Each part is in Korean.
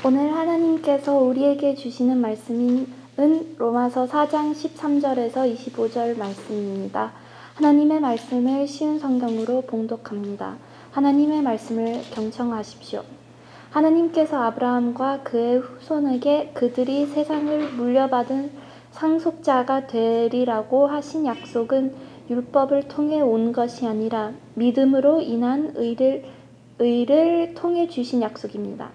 오늘 하나님께서 우리에게 주시는 말씀은 로마서 4장 13절에서 25절 말씀입니다. 하나님의 말씀을 쉬운 성경으로 봉독합니다. 하나님의 말씀을 경청하십시오. 하나님께서 아브라함과 그의 후손에게 그들이 세상을 물려받은 상속자가 되리라고 하신 약속은 율법을 통해 온 것이 아니라 믿음으로 인한 의를 통해 주신 약속입니다.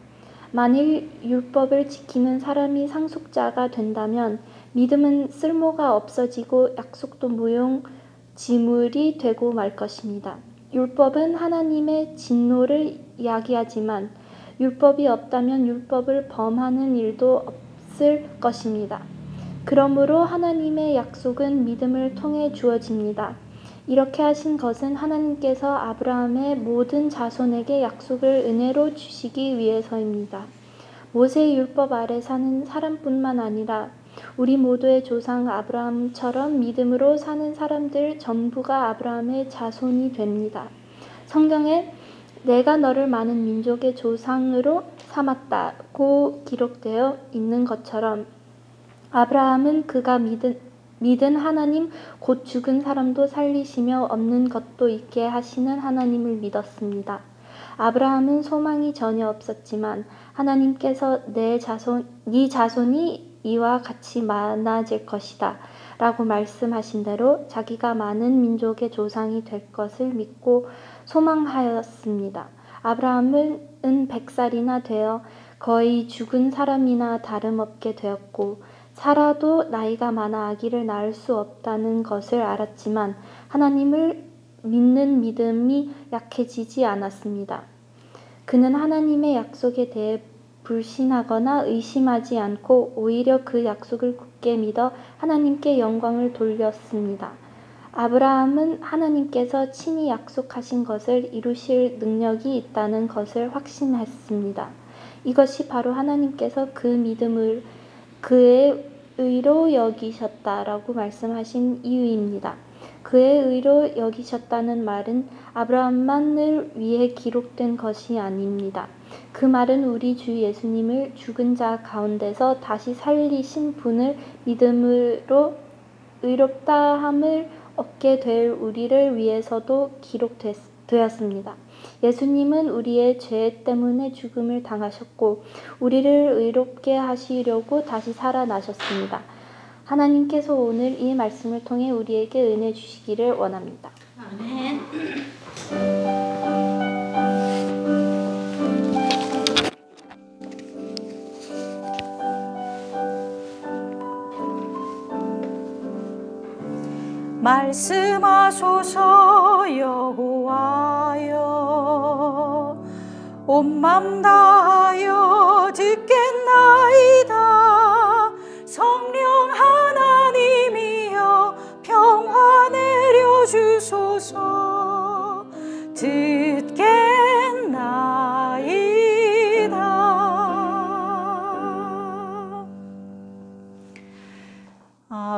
만일 율법을 지키는 사람이 상속자가 된다면 믿음은 쓸모가 없어지고 약속도 무용지물이 되고 말 것입니다. 율법은 하나님의 진노를 이야기하지만 율법이 없다면 율법을 범하는 일도 없을 것입니다. 그러므로 하나님의 약속은 믿음을 통해 주어집니다. 이렇게 하신 것은 하나님께서 아브라함의 모든 자손에게 약속을 은혜로 주시기 위해서입니다. 모세의 율법 아래 사는 사람뿐만 아니라 우리 모두의 조상 아브라함처럼 믿음으로 사는 사람들 전부가 아브라함의 자손이 됩니다. 성경에 내가 너를 많은 민족의 조상으로 삼았다고 기록되어 있는 것처럼 아브라함은 그가 믿은 하나님 곧 죽은 사람도 살리시며 없는 것도 있게 하시는 하나님을 믿었습니다. 아브라함은 소망이 전혀 없었지만 하나님께서 네 자손이 이와 같이 많아질 것이다 라고 말씀하신 대로 자기가 많은 민족의 조상이 될 것을 믿고 소망하였습니다. 아브라함은 100살이나 되어 거의 죽은 사람이나 다름없게 되었고 사라도 나이가 많아 아기를 낳을 수 없다는 것을 알았지만 하나님을 믿는 믿음이 약해지지 않았습니다. 그는 하나님의 약속에 대해 불신하거나 의심하지 않고 오히려 그 약속을 굳게 믿어 하나님께 영광을 돌렸습니다. 아브라함은 하나님께서 친히 약속하신 것을 이루실 능력이 있다는 것을 확신했습니다. 이것이 바로 하나님께서 그 믿음을 그의 의로 여기셨다라고 말씀하신 이유입니다. 그의 의로 여기셨다는 말은 아브라함만을 위해 기록된 것이 아닙니다. 그 말은 우리 주 예수님을 죽은 자 가운데서 다시 살리신 분을 믿음으로 의롭다함을 얻게 될 우리를 위해서도 기록되었습니다. 예수님은 우리의 죄 때문에 죽음을 당하셨고 우리를 의롭게 하시려고 다시 살아나셨습니다. 하나님께서 오늘 이 말씀을 통해 우리에게 은혜 주시기를 원합니다. 아멘. 말씀하소서 여호와여 온 맘 다하여 듣겠나이다. 성령 하나님이여 평화 내려주소서. 듣겠나이다.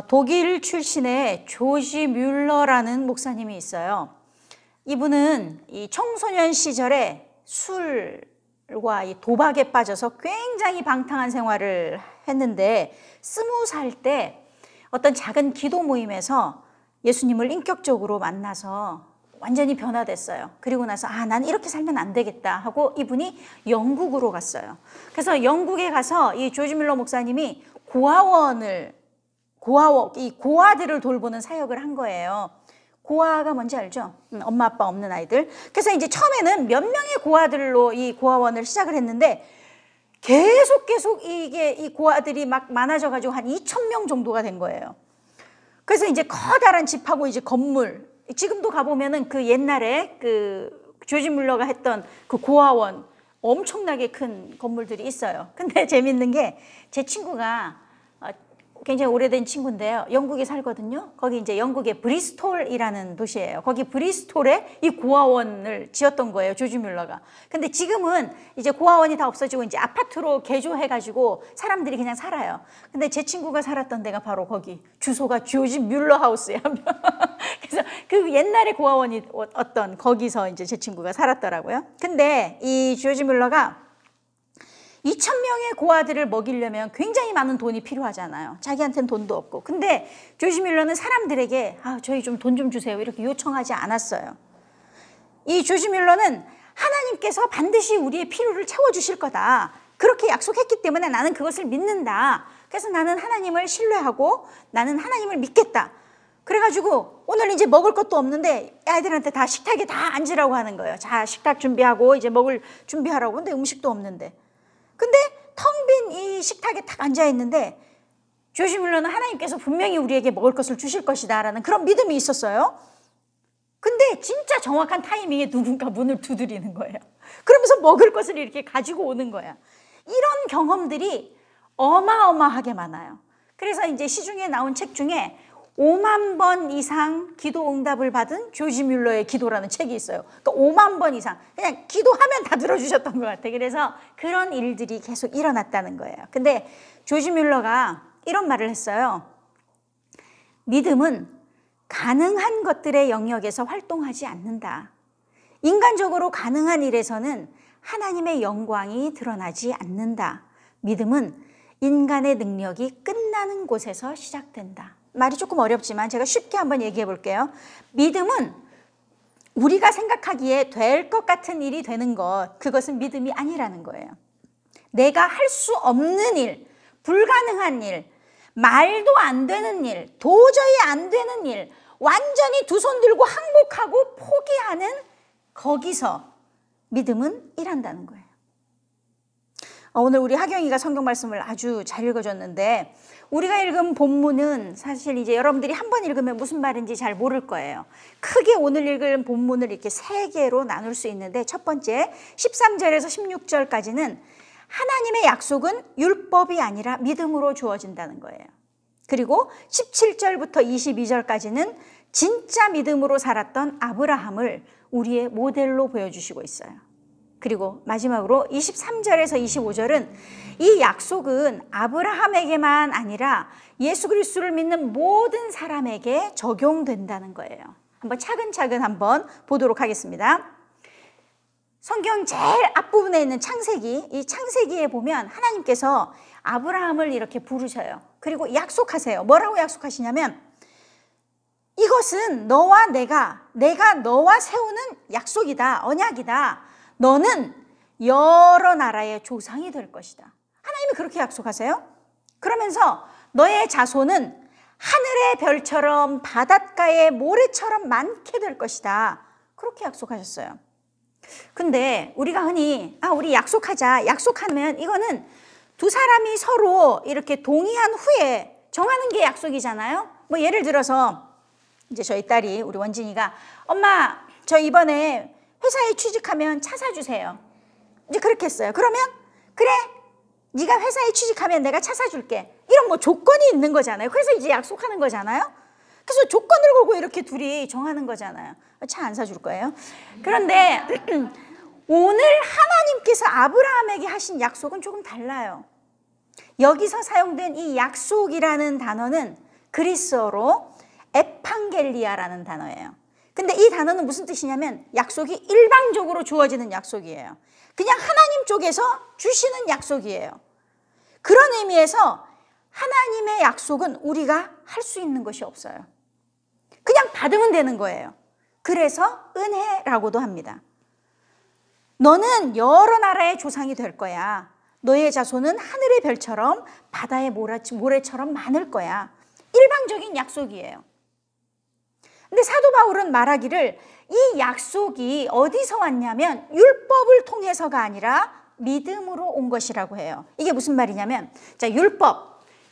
독일 출신의 조지 뮬러라는 목사님이 있어요. 이분은 이 청소년 시절에 술과 이 도박에 빠져서 굉장히 방탕한 생활을 했는데 20살 때 어떤 작은 기도 모임에서 예수님을 인격적으로 만나서 완전히 변화됐어요. 그리고 나서 난 이렇게 살면 안 되겠다 하고 이분이 영국으로 갔어요. 그래서 영국에 가서 이 조지 뮬러 목사님이 이 고아들을 돌보는 사역을 한 거예요. 고아가 뭔지 알죠? 엄마 아빠 없는 아이들. 그래서 이제 처음에는 몇 명의 고아들로 이 고아원을 시작을 했는데 계속 이 고아들이 막 많아져가지고 한 2,000명 정도가 된 거예요. 그래서 이제 커다란 집하고 이제 건물, 지금도 가보면은 그 옛날에 그 조지 뮬러가 했던 그 고아원 엄청나게 큰 건물들이 있어요. 근데 재밌는 게 제 친구가 굉장히 오래된 친구인데요. 영국에 살거든요. 거기 이제 영국의 브리스톨이라는 도시예요. 거기 브리스톨에 이 고아원을 지었던 거예요. 조지 뮬러가. 근데 지금은 이제 고아원이 다 없어지고 이제 아파트로 개조해가지고 사람들이 그냥 살아요. 근데 제 친구가 살았던 데가 바로 거기. 주소가 조지 뮬러 하우스예요. 그래서 그 옛날에 고아원이 거기서 이제 제 친구가 살았더라고요. 근데 이 조지 뮬러가 2,000명의 고아들을 먹이려면 굉장히 많은 돈이 필요하잖아요. 자기한테는 돈도 없고. 근데 조지 뮬러는 사람들에게 저희 좀 돈 좀 주세요 이렇게 요청하지 않았어요. 이 조지 뮬러는 하나님께서 반드시 우리의 필요를 채워주실 거다. 그렇게 약속했기 때문에 나는 그것을 믿는다. 그래서 나는 하나님을 신뢰하고 나는 하나님을 믿겠다. 그래가지고 오늘 이제 먹을 것도 없는데 아이들한테 다 식탁에 다 앉으라고 하는 거예요. 자, 식탁 준비하고 이제 먹을 준비하라고. 근데 음식도 없는데. 근데 텅 빈 이 식탁에 딱 앉아 있는데 조지 뮬러는 하나님께서 분명히 우리에게 먹을 것을 주실 것이다 라는 그런 믿음이 있었어요. 근데 진짜 정확한 타이밍에 누군가 문을 두드리는 거예요. 그러면서 먹을 것을 이렇게 가지고 오는 거야. 이런 경험들이 어마어마하게 많아요. 그래서 이제 시중에 나온 책 중에 5만 번 이상 기도 응답을 받은 조지 뮬러의 기도라는 책이 있어요. 그러니까 5만 번 이상 그냥 기도하면 다 들어주셨던 것 같아요. 그래서 그런 일들이 계속 일어났다는 거예요. 근데 조지 뮬러가 이런 말을 했어요. 믿음은 가능한 것들의 영역에서 활동하지 않는다. 인간적으로 가능한 일에서는 하나님의 영광이 드러나지 않는다. 믿음은 인간의 능력이 끝나는 곳에서 시작된다. 말이 조금 어렵지만 제가 쉽게 한번 얘기해 볼게요. 믿음은 우리가 생각하기에 될 것 같은 일이 되는 것, 그것은 믿음이 아니라는 거예요. 내가 할 수 없는 일, 불가능한 일, 말도 안 되는 일, 도저히 안 되는 일, 완전히 두 손 들고 항복하고 포기하는 거기서 믿음은 일한다는 거예요. 오늘 우리 하경이가 성경 말씀을 아주 잘 읽어줬는데 우리가 읽은 본문은 사실 이제 여러분들이 한 번 읽으면 무슨 말인지 잘 모를 거예요. 크게 오늘 읽은 본문을 이렇게 세 개로 나눌 수 있는데 첫 번째 13절에서 16절까지는 하나님의 약속은 율법이 아니라 믿음으로 주어진다는 거예요. 그리고 17절부터 22절까지는 진짜 믿음으로 살았던 아브라함을 우리의 모델로 보여주시고 있어요. 그리고 마지막으로 23절에서 25절은 이 약속은 아브라함에게만 아니라 예수 그리스도를 믿는 모든 사람에게 적용된다는 거예요. 한번 차근차근 한번 보도록 하겠습니다. 성경 제일 앞부분에 있는 창세기, 이 창세기에 보면 하나님께서 아브라함을 이렇게 부르셔요. 그리고 약속하세요. 뭐라고 약속하시냐면 이것은 너와 내가 너와 세우는 약속이다, 언약이다. 너는 여러 나라의 조상이 될 것이다. 하나님이 그렇게 약속하세요. 그러면서 너의 자손은 하늘의 별처럼 바닷가의 모래처럼 많게 될 것이다. 그렇게 약속하셨어요. 근데 우리가 흔히 우리 약속하자. 약속하면 이거는 두 사람이 서로 이렇게 동의한 후에 정하는 게 약속이잖아요. 뭐 예를 들어서 이제 저희 딸이 우리 원진이가 엄마 저 이번에 회사에 취직하면 차 사주세요. 이제 그렇게 했어요. 그러면 그래 네가 회사에 취직하면 내가 차 사줄게. 이런 뭐 조건이 있는 거잖아요. 그래서 이제 약속하는 거잖아요. 그래서 조건을 걸고 이렇게 둘이 정하는 거잖아요. 차 안 사줄 거예요. 그런데 오늘 하나님께서 아브라함에게 하신 약속은 조금 달라요. 여기서 사용된 이 약속이라는 단어는 그리스어로 에판겔리아라는 단어예요. 근데 이 단어는 무슨 뜻이냐면 약속이 일방적으로 주어지는 약속이에요. 그냥 하나님 쪽에서 주시는 약속이에요. 그런 의미에서 하나님의 약속은 우리가 할 수 있는 것이 없어요. 그냥 받으면 되는 거예요. 그래서 은혜라고도 합니다. 너는 여러 나라의 조상이 될 거야. 너의 자손은 하늘의 별처럼 바다의 모래처럼 많을 거야. 일방적인 약속이에요. 근데 사도 바울은 말하기를 이 약속이 어디서 왔냐면 율법을 통해서가 아니라 믿음으로 온 것이라고 해요. 이게 무슨 말이냐면 자,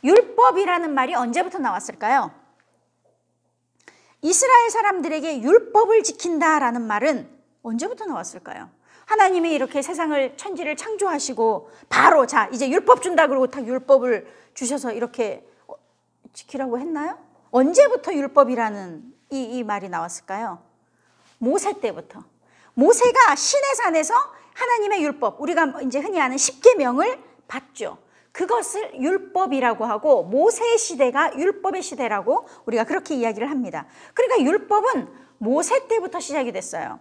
율법이라는 말이 언제부터 나왔을까요? 이스라엘 사람들에게 율법을 지킨다라는 말은 언제부터 나왔을까요? 하나님이 이렇게 세상을 천지를 창조하시고 바로 자 이제 율법 준다 그러고 딱 율법을 주셔서 이렇게 지키라고 했나요? 언제부터 율법이라는 이 말이 나왔을까요? 모세 때부터. 모세가 시내산에서 하나님의 율법, 우리가 이제 흔히 아는 십계명을 받죠. 그것을 율법이라고 하고 모세 시대가 율법의 시대라고 우리가 그렇게 이야기를 합니다. 그러니까 율법은 모세 때부터 시작이 됐어요.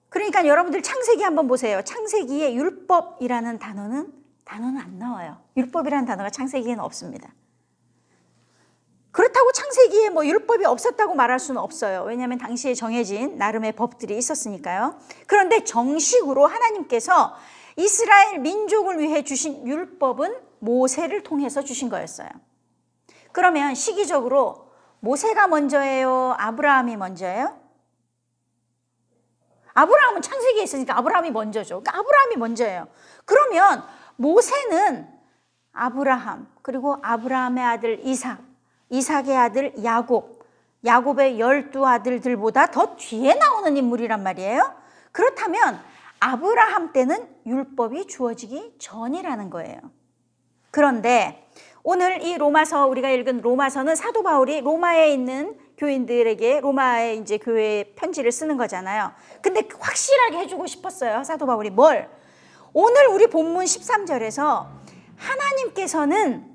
그러니까 여러분들 창세기 한번 보세요. 창세기에 율법이라는 단어는 단어는 안 나와요. 율법이라는 단어가 창세기에는 없습니다. 그렇다고 창세기에 뭐 율법이 없었다고 말할 수는 없어요. 왜냐하면 당시에 정해진 나름의 법들이 있었으니까요. 그런데 정식으로 하나님께서 이스라엘 민족을 위해 주신 율법은 모세를 통해서 주신 거였어요. 그러면 시기적으로 모세가 먼저예요? 아브라함이 먼저예요? 아브라함은 창세기에 있으니까 아브라함이 먼저죠. 그러니까 아브라함이 먼저예요. 그러면 모세는 아브라함, 그리고 아브라함의 아들 이삭, 이삭의 아들 야곱, 야곱의 12아들들보다 더 뒤에 나오는 인물이란 말이에요. 그렇다면 아브라함 때는 율법이 주어지기 전이라는 거예요. 그런데 오늘 이 로마서, 우리가 읽은 로마서는 사도 바울이 로마에 있는 교인들에게 로마의 이제 교회에 편지를 쓰는 거잖아요. 근데 확실하게 해주고 싶었어요. 사도 바울이 뭘? 오늘 우리 본문 13절에서 하나님께서는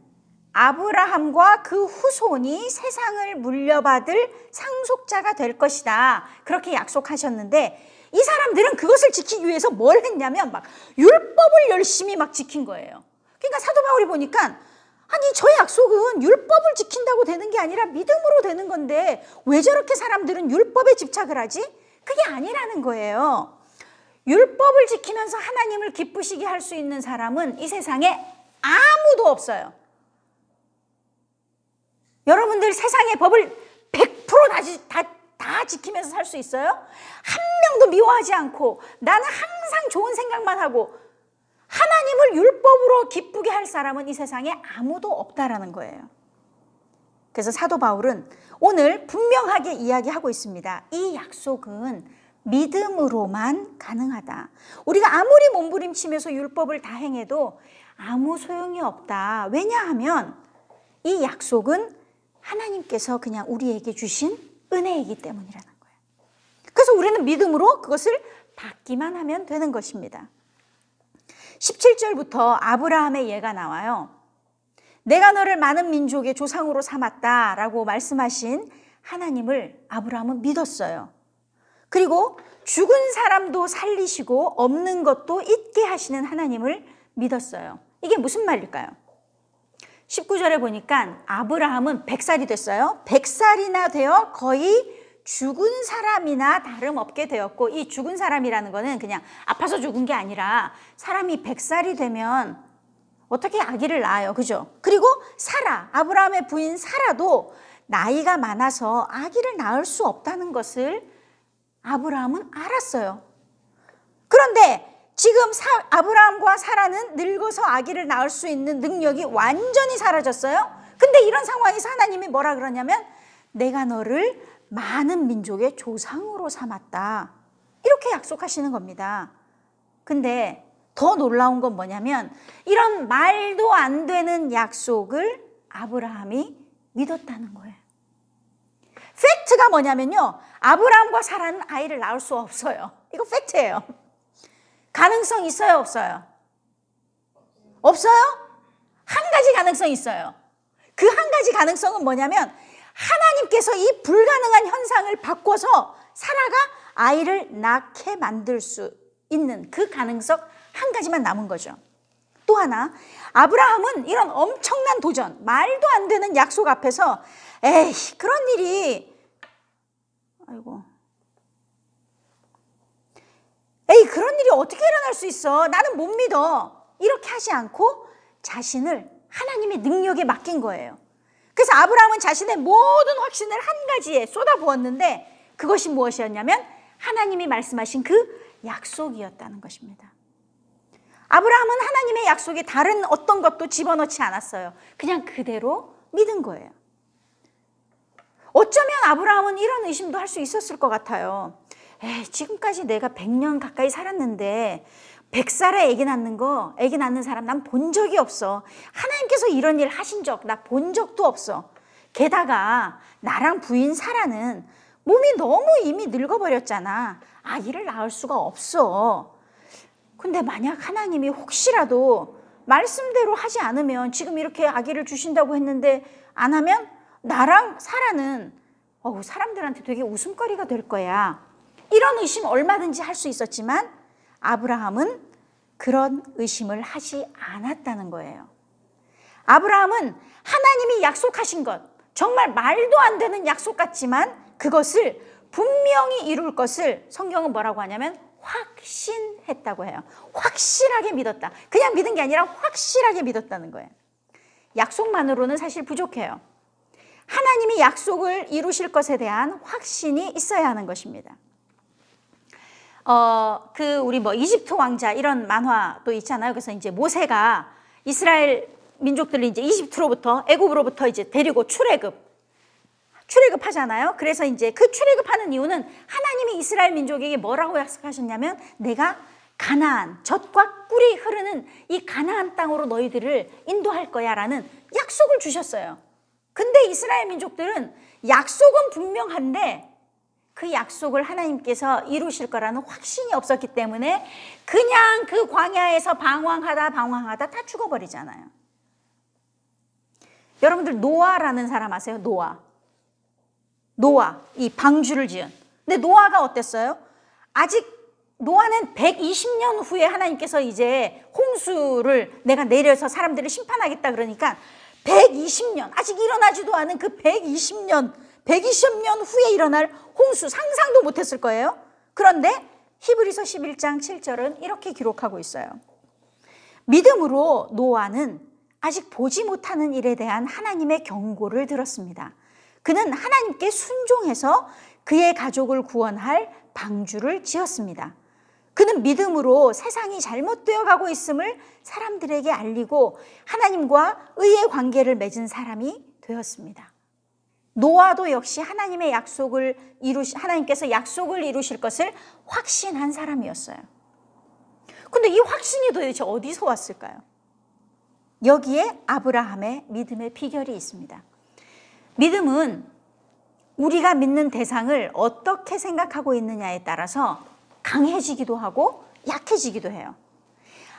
아브라함과 그 후손이 세상을 물려받을 상속자가 될 것이다. 그렇게 약속하셨는데 이 사람들은 그것을 지키기 위해서 뭘 했냐면 막 율법을 열심히 막 지킨 거예요. 그러니까 사도 바울이 보니까 아니 저 약속은 율법을 지킨다고 되는 게 아니라 믿음으로 되는 건데 왜 저렇게 사람들은 율법에 집착을 하지? 그게 아니라는 거예요. 율법을 지키면서 하나님을 기쁘시게 할 수 있는 사람은 이 세상에 아무도 없어요. 여러분들 세상의 법을 100% 다 지키면서 살 수 있어요? 한 명도 미워하지 않고 나는 항상 좋은 생각만 하고 하나님을 율법으로 기쁘게 할 사람은 이 세상에 아무도 없다라는 거예요. 그래서 사도 바울은 오늘 분명하게 이야기하고 있습니다. 이 약속은 믿음으로만 가능하다. 우리가 아무리 몸부림치면서 율법을 다 행해도 아무 소용이 없다. 왜냐하면 이 약속은 하나님께서 그냥 우리에게 주신 은혜이기 때문이라는 거예요. 그래서 우리는 믿음으로 그것을 받기만 하면 되는 것입니다. 17절부터 아브라함의 예가 나와요. 내가 너를 많은 민족의 조상으로 삼았다라고 말씀하신 하나님을 아브라함은 믿었어요. 그리고 죽은 사람도 살리시고 없는 것도 있게 하시는 하나님을 믿었어요. 이게 무슨 말일까요? 19절에 보니까 아브라함은 100살이 됐어요. 100살이나 되어 거의 죽은 사람이나 다름없게 되었고, 이 죽은 사람이라는 거는 그냥 아파서 죽은 게 아니라 사람이 100살이 되면 어떻게 아기를 낳아요, 그죠? 그리고 사라, 아브라함의 부인 사라도 나이가 많아서 아기를 낳을 수 없다는 것을 아브라함은 알았어요. 그런데 지금 아브라함과 사라는 늙어서 아기를 낳을 수 있는 능력이 완전히 사라졌어요. 근데 이런 상황에서 하나님이 뭐라 그러냐면 내가 너를 많은 민족의 조상으로 삼았다. 이렇게 약속하시는 겁니다. 근데 더 놀라운 건 뭐냐면 이런 말도 안 되는 약속을 아브라함이 믿었다는 거예요. 팩트가 뭐냐면요. 아브라함과 사라는 아이를 낳을 수 없어요. 이거 팩트예요. 가능성 있어요, 없어요? 없어요? 한 가지 가능성이 있어요. 그 한 가지 가능성은 뭐냐면 하나님께서 이 불가능한 현상을 바꿔서 사라가 아이를 낳게 만들 수 있는 그 가능성 한 가지만 남은 거죠. 또 하나, 아브라함은 이런 엄청난 도전, 말도 안 되는 약속 앞에서 에이, 그런 일이 그런 일이 어떻게 일어날 수 있어? 나는 못 믿어. 이렇게 하지 않고 자신을 하나님의 능력에 맡긴 거예요. 그래서 아브라함은 자신의 모든 확신을 한 가지에 쏟아부었는데 그것이 무엇이었냐면 하나님이 말씀하신 그 약속이었다는 것입니다. 아브라함은 하나님의 약속에 다른 어떤 것도 집어넣지 않았어요. 그냥 그대로 믿은 거예요. 어쩌면 아브라함은 이런 의심도 할 수 있었을 것 같아요. 지금까지 내가 100년 가까이 살았는데 100살에 아기 낳는 사람 난 본 적이 없어. 하나님께서 이런 일 하신 적 나 본 적도 없어. 게다가 나랑 부인 사라는 몸이 너무 이미 늙어버렸잖아. 아기를 낳을 수가 없어. 근데 만약 하나님이 혹시라도 말씀대로 하지 않으면 지금 이렇게 아기를 주신다고 했는데 안 하면 나랑 사라는 사람들한테 되게 웃음거리가 될 거야. 이런 의심 얼마든지 할 수 있었지만 아브라함은 그런 의심을 하지 않았다는 거예요. 아브라함은 하나님이 약속하신 것, 정말 말도 안 되는 약속 같지만 그것을 분명히 이룰 것을 성경은 뭐라고 하냐면 확신했다고 해요. 확실하게 믿었다. 그냥 믿은 게 아니라 확실하게 믿었다는 거예요. 약속만으로는 사실 부족해요. 하나님이 약속을 이루실 것에 대한 확신이 있어야 하는 것입니다. 우리 이집트 왕자 이런 만화도 있잖아요. 그래서 이제 모세가 이스라엘 민족들을 이제 이집트로부터 애굽으로부터 이제 데리고 출애굽하잖아요. 그래서 이제 그 출애굽하는 이유는 하나님이 이스라엘 민족에게 뭐라고 약속하셨냐면 내가 가나안, 젖과 꿀이 흐르는 이 가나안 땅으로 너희들을 인도할 거야라는 약속을 주셨어요. 근데 이스라엘 민족들은 약속은 분명한데 그 약속을 하나님께서 이루실 거라는 확신이 없었기 때문에 그냥 그 광야에서 방황하다 다 죽어버리잖아요. 여러분들 노아라는 사람 아세요? 노아, 이 방주를 지은. 근데 노아가 어땠어요? 아직 노아는 120년 후에 하나님께서 이제 홍수를 내가 내려서 사람들을 심판하겠다 그러니까 120년, 아직 일어나지도 않은 그 120년 후에 일어날 홍수 상상도 못했을 거예요. 그런데 히브리서 11장 7절은 이렇게 기록하고 있어요. 믿음으로 노아는 아직 보지 못하는 일에 대한 하나님의 경고를 들었습니다. 그는 하나님께 순종해서 그의 가족을 구원할 방주를 지었습니다. 그는 믿음으로 세상이 잘못되어 가고 있음을 사람들에게 알리고 하나님과 의의 관계를 맺은 사람이 되었습니다. 노아도 역시 하나님께서 약속을 이루실 것을 확신한 사람이었어요. 근데 이 확신이 도대체 어디서 왔을까요? 여기에 아브라함의 믿음의 비결이 있습니다. 믿음은 우리가 믿는 대상을 어떻게 생각하고 있느냐에 따라서 강해지기도 하고 약해지기도 해요.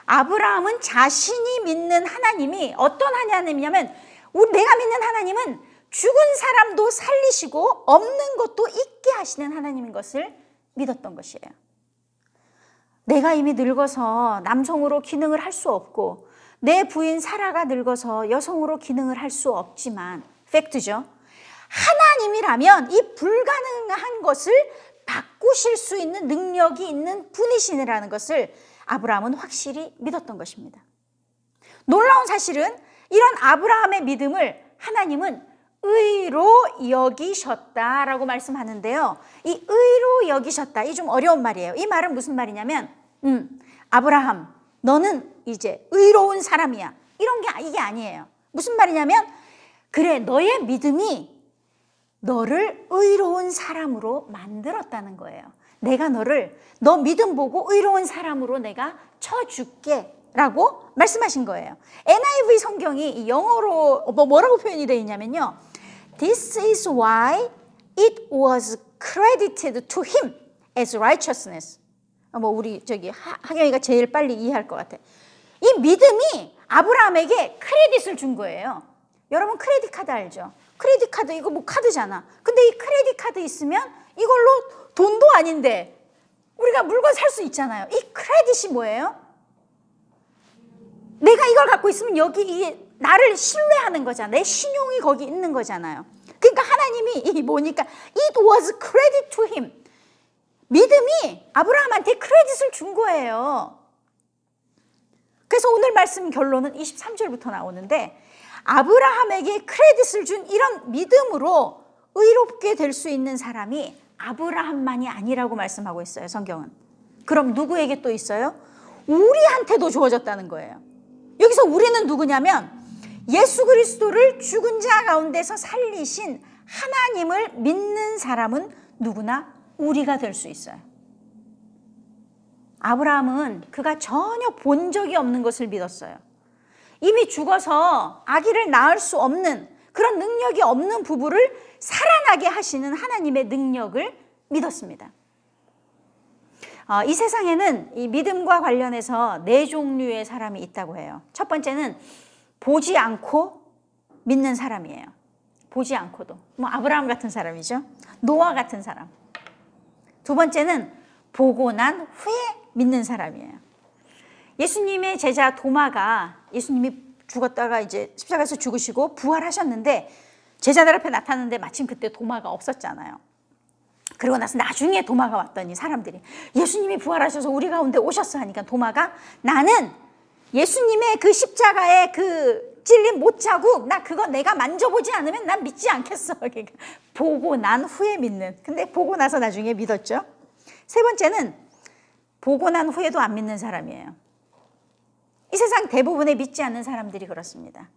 아브라함은 자신이 믿는 하나님이 어떤 하나님이냐면 내가 믿는 하나님은 죽은 사람도 살리시고 없는 것도 있게 하시는 하나님인 것을 믿었던 것이에요. 내가 이미 늙어서 남성으로 기능을 할 수 없고 내 부인 사라가 늙어서 여성으로 기능을 할 수 없지만 팩트죠. 하나님이라면 이 불가능한 것을 바꾸실 수 있는 능력이 있는 분이시라는 것을 아브라함은 확실히 믿었던 것입니다. 놀라운 사실은 이런 아브라함의 믿음을 하나님은 의로 여기셨다라고 말씀하는데요. 이 의로 여기셨다, 이 좀 어려운 말이에요. 이 말은 무슨 말이냐면 아브라함 너는 이제 의로운 사람이야, 이게 아니에요. 무슨 말이냐면 그래, 너의 믿음이 너를 의로운 사람으로 만들었다는 거예요. 내가 너 믿음 보고 의로운 사람으로 내가 쳐줄게 라고 말씀하신 거예요. NIV 성경이 영어로 뭐라고 표현이 되어 있냐면요, This is why it was credited to him as righteousness. 우리 하경이가 제일 빨리 이해할 것 같아. 이 믿음이 아브라함에게 크레딧을 준 거예요. 여러분 크레딧 카드 알죠? 크레딧 카드 이거 카드잖아. 근데 이 크레딧 카드 있으면 이걸로 돈도 아닌데 우리가 물건 살 수 있잖아요. 이 크레딧이 뭐예요? 내가 이걸 갖고 있으면 이게 나를 신뢰하는 거잖아. 내 신용이 거기 있는 거잖아요. 그러니까 하나님이 뭐니까 it was credit to him. 믿음이 아브라함한테 크레딧을 준 거예요. 그래서 오늘 말씀 결론은 23절부터 나오는데 아브라함에게 크레딧을 준 이런 믿음으로 의롭게 될 수 있는 사람이 아브라함만이 아니라고 말씀하고 있어요, 성경은. 그럼 누구에게 또 있어요? 우리한테도 주어졌다는 거예요. 여기서 우리는 누구냐면 예수 그리스도를 죽은 자 가운데서 살리신 하나님을 믿는 사람은 누구나 우리가 될 수 있어요. 아브라함은 그가 전혀 본 적이 없는 것을 믿었어요. 이미 죽어서 아기를 낳을 수 없는 그런 능력이 없는 부부를 살아나게 하시는 하나님의 능력을 믿었습니다. 이 세상에는 이 믿음과 관련해서 4종류의 사람이 있다고 해요. 첫 번째는 보지 않고 믿는 사람이에요. 보지 않고도. 아브라함 같은 사람이죠. 노아 같은 사람. 두 번째는 보고 난 후에 믿는 사람이에요. 예수님의 제자 도마가 예수님이 죽었다가 이제 십자가에서 죽으시고 부활하셨는데 제자들 앞에 나타났는데 마침 그때 도마가 없었잖아요. 그리고 나서 나중에 도마가 왔더니 사람들이 예수님이 부활하셔서 우리 가운데 오셨어 하니까 도마가 나는 예수님의 그 십자가의 그 찔린 못자국 나 그거 내가 만져보지 않으면 난 믿지 않겠어. 그러니까 보고 난 후에 믿는. 근데 보고 나서 나중에 믿었죠. 세 번째는 보고 난 후에도 안 믿는 사람이에요. 이 세상 대부분의 믿지 않는 사람들이 그렇습니다.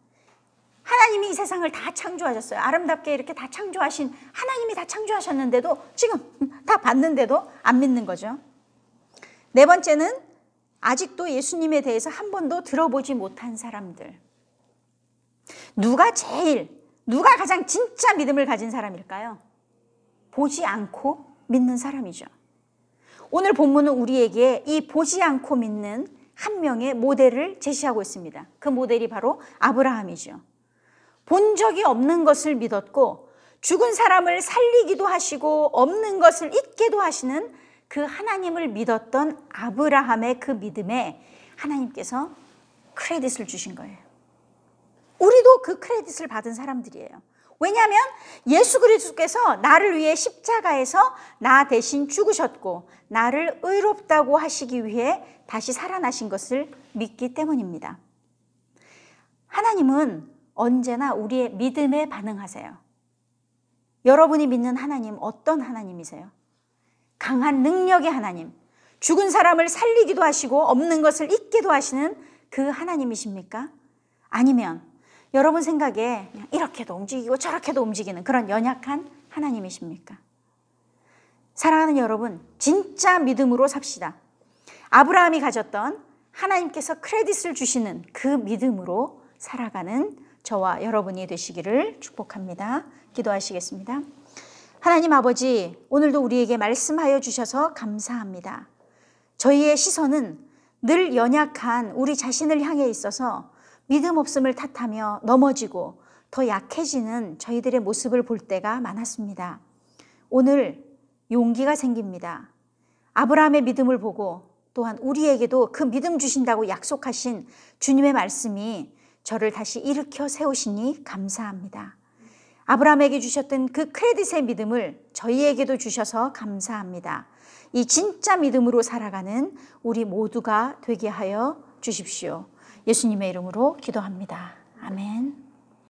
하나님이 이 세상을 다 창조하셨어요. 아름답게 이렇게 다 창조하신 하나님이 다 창조하셨는데도 지금 다 봤는데도 안 믿는 거죠. 네 번째는 아직도 예수님에 대해서 한 번도 들어보지 못한 사람들. 누가 가장 진짜 믿음을 가진 사람일까요? 보지 않고 믿는 사람이죠. 오늘 본문은 우리에게 이 보지 않고 믿는 한 명의 모델을 제시하고 있습니다. 그 모델이 바로 아브라함이죠. 본 적이 없는 것을 믿었고 죽은 사람을 살리기도 하시고 없는 것을 잊게도 하시는 그 하나님을 믿었던 아브라함의 그 믿음에 하나님께서 크레딧을 주신 거예요. 우리도 그 크레딧을 받은 사람들이에요. 왜냐하면 예수 그리스도께서 나를 위해 십자가에서 나 대신 죽으셨고 나를 의롭다고 하시기 위해 다시 살아나신 것을 믿기 때문입니다. 하나님은 언제나 우리의 믿음에 반응하세요. 여러분이 믿는 하나님 어떤 하나님이세요? 강한 능력의 하나님, 죽은 사람을 살리기도 하시고 없는 것을 잊게도 하시는 그 하나님이십니까? 아니면 여러분 생각에 그냥 이렇게도 움직이고 저렇게도 움직이는 그런 연약한 하나님이십니까? 사랑하는 여러분, 진짜 믿음으로 삽시다. 아브라함이 가졌던 하나님께서 크레딧을 주시는 그 믿음으로 살아가는 저와 여러분이 되시기를 축복합니다. 기도하시겠습니다. 하나님 아버지, 오늘도 우리에게 말씀하여 주셔서 감사합니다. 저희의 시선은 늘 연약한 우리 자신을 향해 있어서 믿음 없음을 탓하며 넘어지고 더 약해지는 저희들의 모습을 볼 때가 많았습니다. 오늘 용기가 생깁니다. 아브라함의 믿음을 보고 또한 우리에게도 그 믿음 주신다고 약속하신 주님의 말씀이 저를 다시 일으켜 세우시니 감사합니다. 아브라함에게 주셨던 그 크레딧의 믿음을 저희에게도 주셔서 감사합니다. 이 진짜 믿음으로 살아가는 우리 모두가 되게 하여 주십시오. 예수님의 이름으로 기도합니다. 아멘.